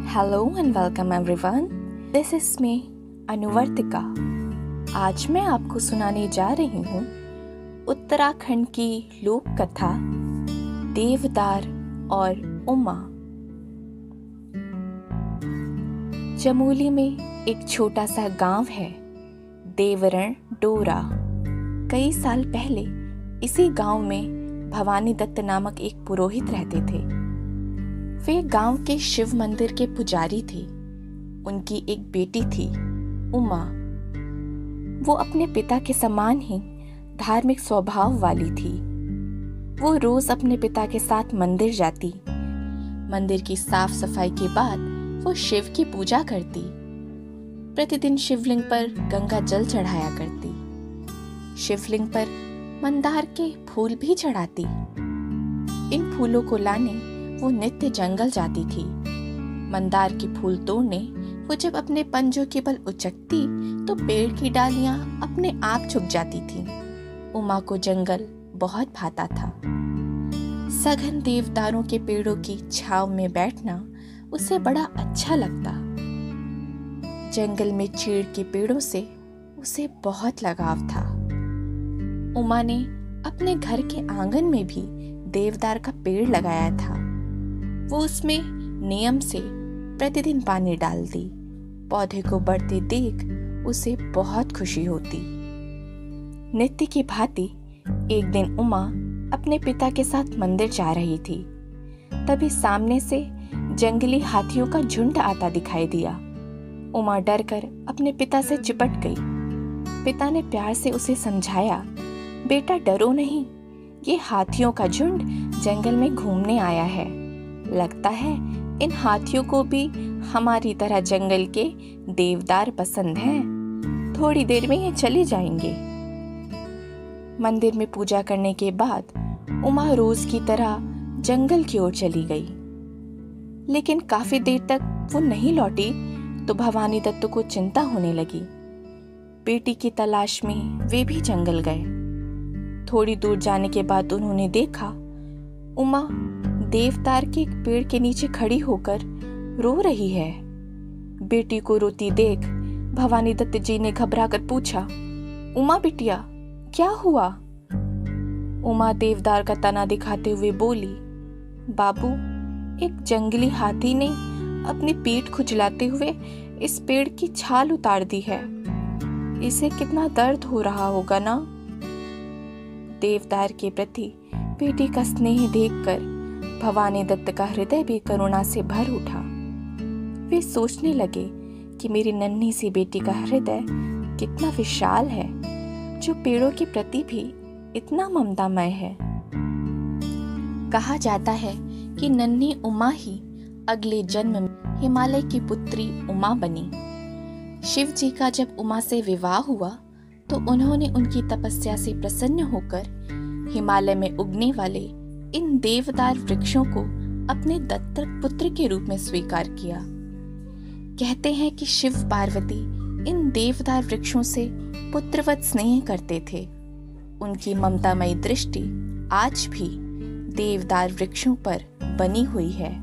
Hello and welcome everyone, this is me Anuvartika. आज मैं आपको सुनाने जा रही हूँ उत्तराखंड की लोक कथा देवदार और उमा। चमोली में एक छोटा सा गांव है, देवरण डोरा। कई साल पहले इसी गांव में भवानी दत्त नामक एक पुरोहित रहते थे। वे गांव के शिव मंदिर के पुजारी थे। उनकी एक बेटी थी, उमा। वो अपने पिता के समान ही धार्मिक स्वभाव वाली थी। वो रोज अपने पिता के साथ मंदिर जाती। मंदिर की साफ सफाई के बाद वो शिव की पूजा करती। प्रतिदिन शिवलिंग पर गंगा जल चढ़ाया करती। शिवलिंग पर मंदार के फूल भी चढ़ाती। इन फूलों को लाने वो नित्य जंगल जाती थी। मंदार के फूल तोड़ने वो जब अपने पंजों के बल उचकती तो पेड़ की डालियां अपने आप झुक जाती थीं। उमा को जंगल बहुत भाता था। सघन देवदारों के पेड़ों की छांव में बैठना उसे बड़ा अच्छा लगता। जंगल में चीड़ के पेड़ों से उसे बहुत लगाव था। उमा ने अपने घर के आंगन में भी देवदार का पेड़ लगाया था। वो उसमें नियम से प्रतिदिन पानी डालती। पौधे को बढ़ते देख उसे बहुत खुशी होती। नित्य की भांति एक दिन उमा अपने पिता के साथ मंदिर जा रही थी। तभी सामने से जंगली हाथियों का झुंड आता दिखाई दिया। उमा डर कर अपने पिता से चिपट गई। पिता ने प्यार से उसे समझाया, बेटा डरो नहीं, ये हाथियों का झुंड जंगल में घूमने आया है। लगता है इन हाथियों को भी हमारी तरह जंगल के देवदार पसंद हैं। थोड़ी देर में ये चले जाएंगे। मंदिर में पूजा करने के बाद उमा रोज की तरह जंगल की ओर चली गई। लेकिन काफी देर तक वो नहीं लौटी तो भवानी दत्त को चिंता होने लगी। बेटी की तलाश में वे भी जंगल गए। थोड़ी दूर जाने के बाद उन्होंने देखा उमा देवदार के एक पेड़ के नीचे खड़ी होकर रो रही है। बेटी को रोती देख भवानी दत्त जी ने घबराकर पूछा, उमा बिटिया क्या हुआ? उमा देवदार का तना दिखाते हुए बोली, बाबू, एक जंगली हाथी ने अपनी पीठ खुजलाते हुए इस पेड़ की छाल उतार दी है। इसे कितना दर्द हो रहा होगा ना। देवदार के प्रति बेटी का स्नेह देखकर भवानी दत्त का हृदय भी करुणा से भर उठा। वे सोचने लगे कि मेरी नन्ही सी बेटी का हृदय कितना विशाल है, जो पेड़ों के प्रति भी इतना ममतामय है। कहा जाता है कि नन्ही उमा ही अगले जन्म में हिमालय की पुत्री उमा बनी। शिव जी का जब उमा से विवाह हुआ तो उन्होंने उनकी तपस्या से प्रसन्न होकर हिमालय में उगने वाले इन देवदार वृक्षों को अपने दत्तक पुत्र के रूप में स्वीकार किया। कहते हैं कि शिव पार्वती इन देवदार वृक्षों से पुत्रवत स्नेह करते थे। उनकी ममतामयी दृष्टि आज भी देवदार वृक्षों पर बनी हुई है।